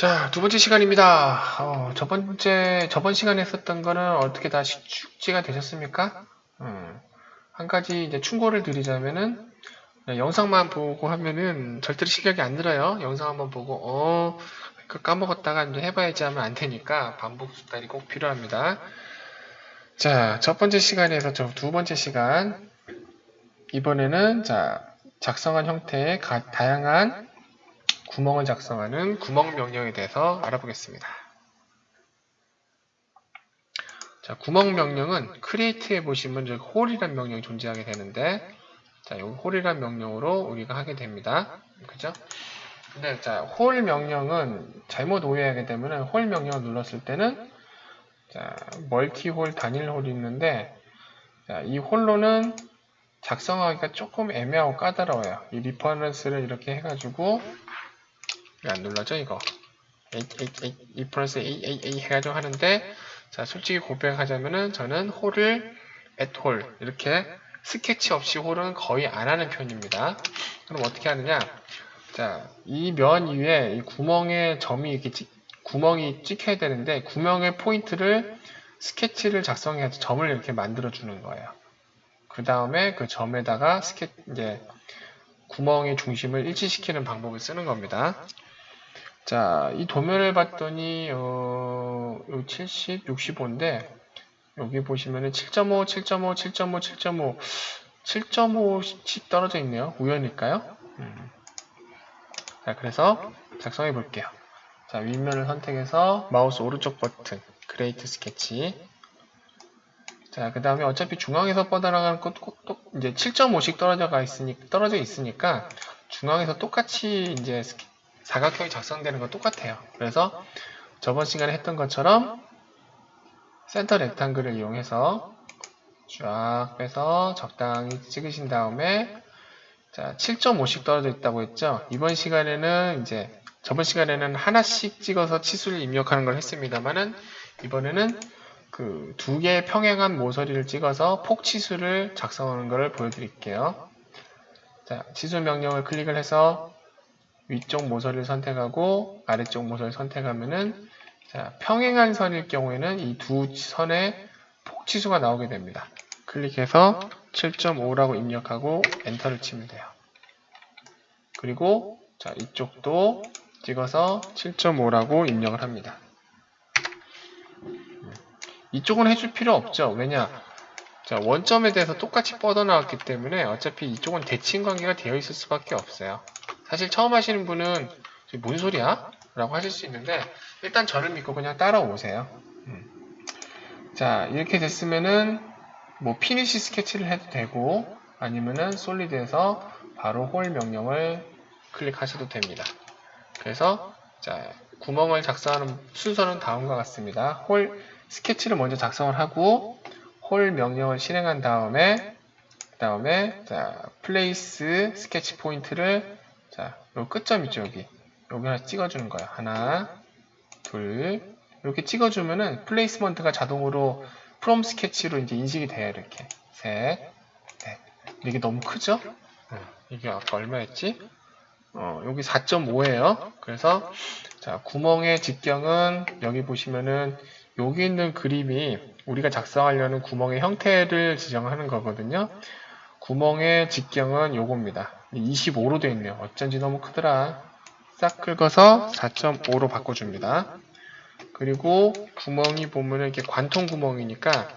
자, 두 번째 시간입니다. 저번 시간에 했었던 거는 어떻게 다 숙지가 되셨습니까? 한 가지 이제 충고를 드리자면은, 영상만 보고 하면은 절대로 실력이 안 늘어요. 영상 한번 보고, 그 까먹었다가 이제 해봐야지 하면 안 되니까 반복 숙달이 꼭 필요합니다. 자, 첫 번째 시간에서 두 번째 시간. 이번에는, 작성한 형태의 다양한 구멍을 작성하는 구멍 명령에 대해서 알아보겠습니다. 자, 구멍 명령은 create에 보시면 여기 홀이라는 명령이 존재하게 되는데, 자, 여기 홀이라는 명령으로 우리가 하게 됩니다. 그죠? 근데 자, 홀 명령은 잘못 오해하게 되면 홀 명령을 눌렀을 때는 자, 멀티홀 단일 홀이 있는데, 자, 이 홀로는 작성하기가 조금 애매하고 까다로워요. 이 리퍼런스를 이렇게 해가지고 왜 안 눌러져 이거? 8 플러스 8 해가지고 하는데, 자, 솔직히 고백하자면은 저는 홀을 at 홀 이렇게 스케치 없이 홀은 거의 안 하는 편입니다. 그럼 어떻게 하느냐? 자, 이 면 위에 이 구멍에 점이 이렇게 구멍이 찍혀야 되는데 구멍의 포인트를 스케치를 작성해서 점을 이렇게 만들어 주는 거예요. 그 다음에 그 점에다가 이제 구멍의 중심을 일치시키는 방법을 쓰는 겁니다. 자, 이 도면을 봤더니 70, 65인데 여기 보시면은 7.5, 7.5, 7.5, 7.5, 7.5씩 떨어져 있네요. 우연일까요? 자, 그래서 작성해 볼게요. 자, 윗면을 선택해서 마우스 오른쪽 버튼 크리에이트 스케치. 자, 그 다음에 어차피 중앙에서 뻗어나가는 것도 이제 7.5씩 떨어져 있으니까 중앙에서 똑같이 이제 사각형이 작성되는 건 똑같아요. 그래서 저번 시간에 했던 것처럼 센터 렉탱글을 이용해서 쫙 빼서 적당히 찍으신 다음에 자, 7.5씩 떨어져 있다고 했죠. 이번 시간에는 이제 저번 시간에는 하나씩 찍어서 치수를 입력하는 걸 했습니다만은 이번에는 그 두 개의 평행한 모서리를 찍어서 폭치수를 작성하는 것을 보여드릴게요. 자, 치수 명령을 클릭을 해서 위쪽 모서리를 선택하고 아래쪽 모서리를 선택하면은 자, 평행한 선일 경우에는 이 두 선의 폭치수가 나오게 됩니다. 클릭해서 7.5라고 입력하고 엔터를 치면 돼요. 그리고 자, 이쪽도 찍어서 7.5라고 입력을 합니다. 이쪽은 해줄 필요 없죠. 왜냐? 자, 원점에 대해서 똑같이 뻗어나왔기 때문에 어차피 이쪽은 대칭 관계가 되어 있을 수밖에 없어요. 사실 처음 하시는 분은 뭔 소리야? 라고 하실 수 있는데 일단 저를 믿고 그냥 따라오세요. 자, 이렇게 됐으면은 뭐 피니시 스케치를 해도 되고 아니면은 솔리드에서 바로 홀 명령을 클릭하셔도 됩니다. 그래서 자, 구멍을 작성하는 순서는 다음과 같습니다. 홀 스케치를 먼저 작성을 하고 홀 명령을 실행한 다음에 자, 플레이스 스케치 포인트를 자, 요 끝점 있죠, 여기 하나 찍어주는 거예요. 하나, 둘, 이렇게 찍어주면은 플레이스먼트가 자동으로 프롬 스케치로 이제 인식이 돼요. 이렇게 셋, 넷. 이게 너무 크죠? 이게 아까 얼마였지? 여기 4.5예요. 그래서 자, 구멍의 직경은 여기 보시면은 여기 있는 그림이 우리가 작성하려는 구멍의 형태를 지정하는 거거든요. 구멍의 직경은 요겁니다. 25로 되어 있네요. 어쩐지 너무 크더라. 싹 긁어서 4.5로 바꿔줍니다. 그리고 구멍이 보면은 이렇게 관통 구멍이니까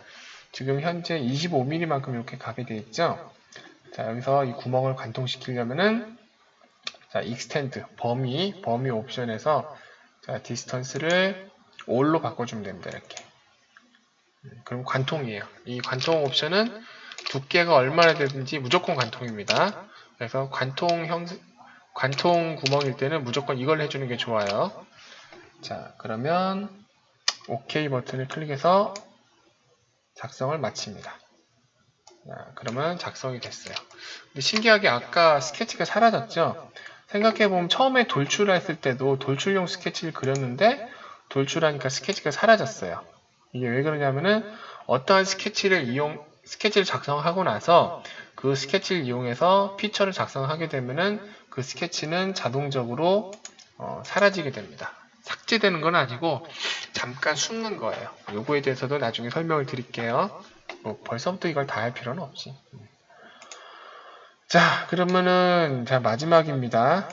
지금 현재 25mm만큼 이렇게 가게 되어 있죠. 자, 여기서 이 구멍을 관통시키려면은 자, extend 범위 옵션에서 자, distance를 all로 바꿔주면 됩니다. 이렇게. 그럼 관통이에요. 이 관통 옵션은 두께가 얼마나 되든지 무조건 관통입니다. 그래서 관통 구멍일 때는 무조건 이걸 해주는 게 좋아요. 자, 그러면 OK 버튼을 클릭해서 작성을 마칩니다. 자, 그러면 작성이 됐어요. 근데 신기하게 아까 스케치가 사라졌죠? 생각해보면 처음에 돌출했을 때도 돌출용 스케치를 그렸는데 돌출하니까 스케치가 사라졌어요. 이게 왜 그러냐면은 어떠한 스케치를 작성하고 나서 그 스케치를 이용해서 피처를 작성하게 되면은 그 스케치는 자동적으로 사라지게 됩니다. 삭제되는 건 아니고 잠깐 숨는 거예요. 요거에 대해서도 나중에 설명을 드릴게요. 뭐 벌써부터 이걸 다 할 필요는 없지. 자, 그러면은 자 마지막입니다.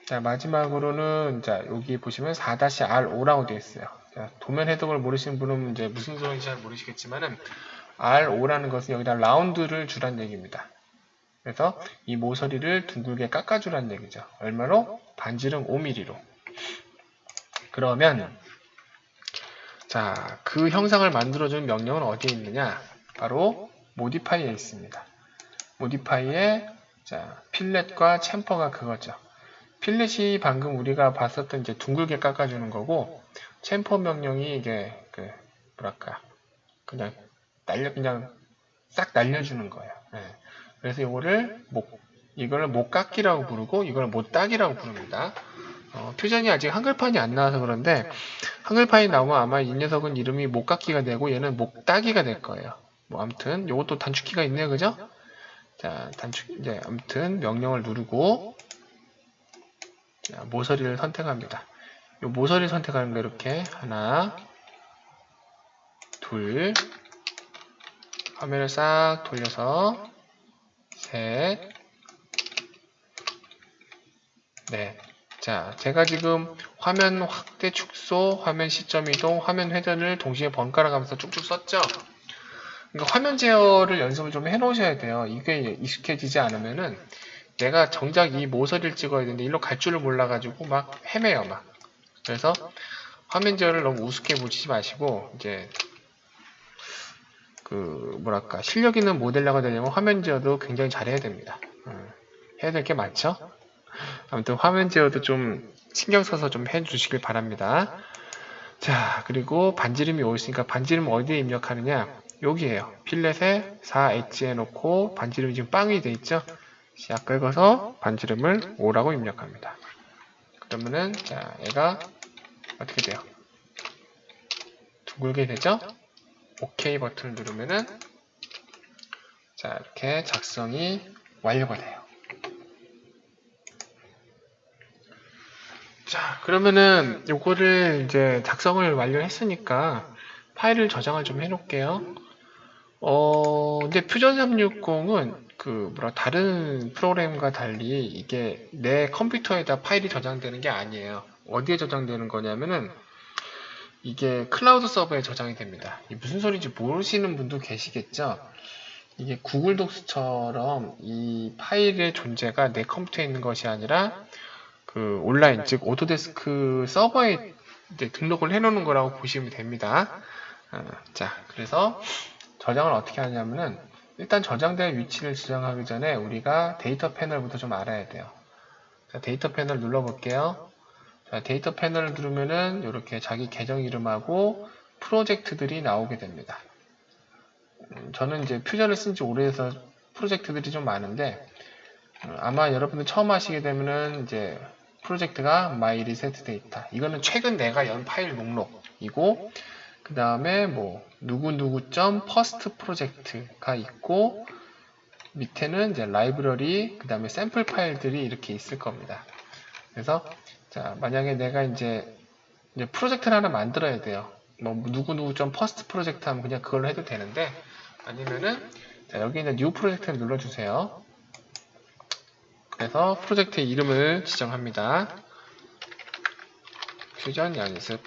자, 마지막으로는 자 여기 보시면 4-R5라고 되어 있어요. 자, 도면 해석을 모르시는 분은 이제 무슨 소리인지 잘 모르시겠지만은 R5라는 것은 여기다 라운드를 주란 얘기입니다. 그래서 이 모서리를 둥글게 깎아주란 얘기죠. 얼마로? 반지름 5mm로. 그러면 자, 그 형상을 만들어주는 명령은 어디에 있느냐? 바로 모디파이에 있습니다. 모디파이에 자, 필렛과 챔퍼가 그거죠. 필렛이 방금 우리가 봤었던 이제 둥글게 깎아주는 거고, 챔퍼 명령이 이게 그 뭐랄까 그냥 싹 날려주는 거예요. 네. 그래서 이거를 못 깎기라고 부르고 이걸 못 따기라고 부릅니다. 퓨전이 아직 한글판이 안 나와서 그런데 한글판이 나오면 아마 이 녀석은 이름이 못 깎기가 되고 얘는 못 따기가 될 거예요. 뭐 아무튼 요것도 단축키가 있네요, 그죠? 자, 이제 아무튼 명령을 누르고 자, 모서리를 선택합니다. 요 모서리 선택하는 거 이렇게 하나, 둘, 화면을 싹 돌려서 셋, 넷. 자, 제가 지금 화면 확대 축소, 화면 시점 이동, 화면 회전을 동시에 번갈아 가면서 쭉쭉 썼죠? 그러니까 화면 제어를 연습을 좀 해놓으셔야 돼요. 이게 익숙해지지 않으면은 내가 정작 이 모서리를 찍어야 되는데 일로 갈 줄을 몰라가지고 막 헤매요, 막. 그래서 화면 제어를 너무 우습게 보시지 마시고 이제 그 뭐랄까 실력 있는 모델러가 되려면 화면 제어도 굉장히 잘해야 됩니다. 해야 될 게 많죠? 아무튼 화면 제어도 좀 신경 써서 좀 해주시길 바랍니다. 자, 그리고 반지름이 5있으니까 반지름 어디에 입력하느냐? 여기에요. 필렛에 4H 해놓고 반지름이 지금 빵이 돼 있죠? 약 긁어서 반지름을 5라고 입력합니다. 그러면은 자, 얘가 어떻게 돼요? 둥글게 되죠? OK 버튼을 누르면은 자, 이렇게 작성이 완료가 돼요. 자, 그러면은 요거를 이제 작성을 완료했으니까 파일을 저장을 좀 해놓을게요. 근데 퓨전 360은 다른 프로그램과 달리 이게 내 컴퓨터에다 파일이 저장되는 게 아니에요. 어디에 저장되는 거냐면은 이게 클라우드 서버에 저장이 됩니다. 무슨 소리인지 모르시는 분도 계시겠죠? 이게 구글 독스처럼 이 파일의 존재가 내 컴퓨터에 있는 것이 아니라 그 온라인, 즉 오토데스크 서버에 이제 등록을 해놓는 거라고 보시면 됩니다. 자, 그래서 저장을 어떻게 하냐면은 일단 저장될 위치를 지정하기 전에 우리가 데이터 패널부터 좀 알아야 돼요. 자, 데이터 패널 눌러볼게요. 자, 데이터 패널을 누르면은 이렇게 자기 계정 이름하고 프로젝트들이 나오게 됩니다. 저는 이제 퓨전을 쓴 지 오래돼서 프로젝트들이 좀 많은데 아마 여러분들 처음 하시게 되면은 이제 프로젝트가 my reset data 이거는 최근 내가 연 파일 목록이고 그 다음에 뭐 누구누구.점 퍼스트 프로젝트가 있고 밑에는 이제 라이브러리 그 다음에 샘플 파일들이 이렇게 있을 겁니다. 그래서 자, 만약에 내가 이제 프로젝트를 하나 만들어야 돼요. 뭐 누구누구.점 퍼스트 프로젝트 하면 그냥 그걸로 해도 되는데 아니면은 자, 여기 있는 뉴 프로젝트를 눌러주세요. 그래서 프로젝트의 이름을 지정합니다. 퓨전 연습.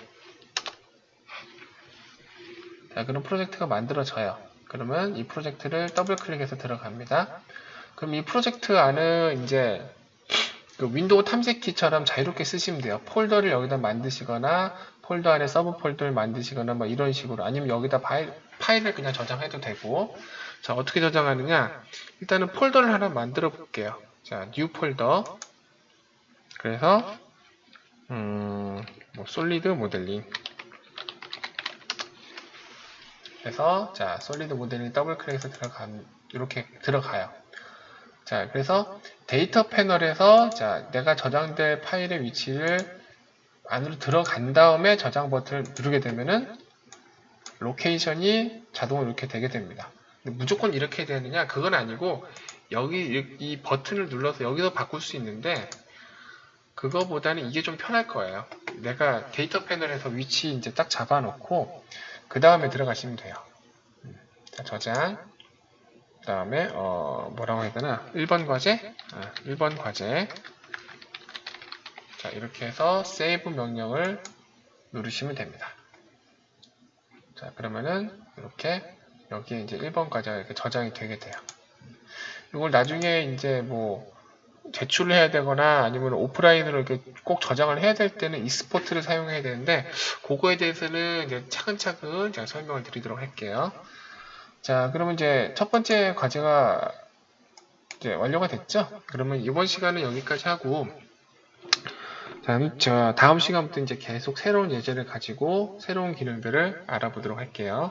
자, 그럼 프로젝트가 만들어져요. 그러면 이 프로젝트를 더블 클릭해서 들어갑니다. 그럼 이 프로젝트 안을 이제 그 윈도우 탐색키처럼 자유롭게 쓰시면 돼요. 폴더를 여기다 만드시거나 폴더 안에 서브 폴더를 만드시거나 뭐 이런 식으로 아니면 여기다 파일을 그냥 저장해도 되고 자, 어떻게 저장하느냐 일단은 폴더를 하나 만들어 볼게요. 자, 뉴 폴더 그래서 뭐 솔리드 모델링 그래서 자, 솔리드 모델링 더블 클릭해서 이렇게 들어가요. 자, 그래서 데이터 패널에서 자, 내가 저장될 파일의 위치를 안으로 들어간 다음에 저장 버튼을 누르게 되면은 로케이션이 자동으로 이렇게 되게 됩니다. 근데 무조건 이렇게 되느냐? 그건 아니고 여기 이 버튼을 눌러서 여기서 바꿀 수 있는데 그거보다는 이게 좀 편할 거예요. 내가 데이터 패널에서 위치 이제 딱 잡아놓고 그 다음에 들어가시면 돼요. 자, 저장. 그 다음에 뭐라고 해야 되나? 1번 과제? 1번 과제. 자, 이렇게 해서 세이브 명령을 누르시면 됩니다. 자, 그러면은 이렇게 여기에 이제 1번 과제가 이렇게 저장이 되게 돼요. 이걸 나중에 이제 뭐 제출을 해야 되거나 아니면 오프라인으로 이렇게 꼭 저장을 해야 될 때는 익스포트를 사용해야 되는데 그거에 대해서는 이제 차근차근 제가 설명을 드리도록 할게요. 자, 그러면 이제 첫 번째 과제가 이제 완료가 됐죠? 그러면 이번 시간은 여기까지 하고 다음 시간부터 이제 계속 새로운 예제를 가지고 새로운 기능들을 알아보도록 할게요.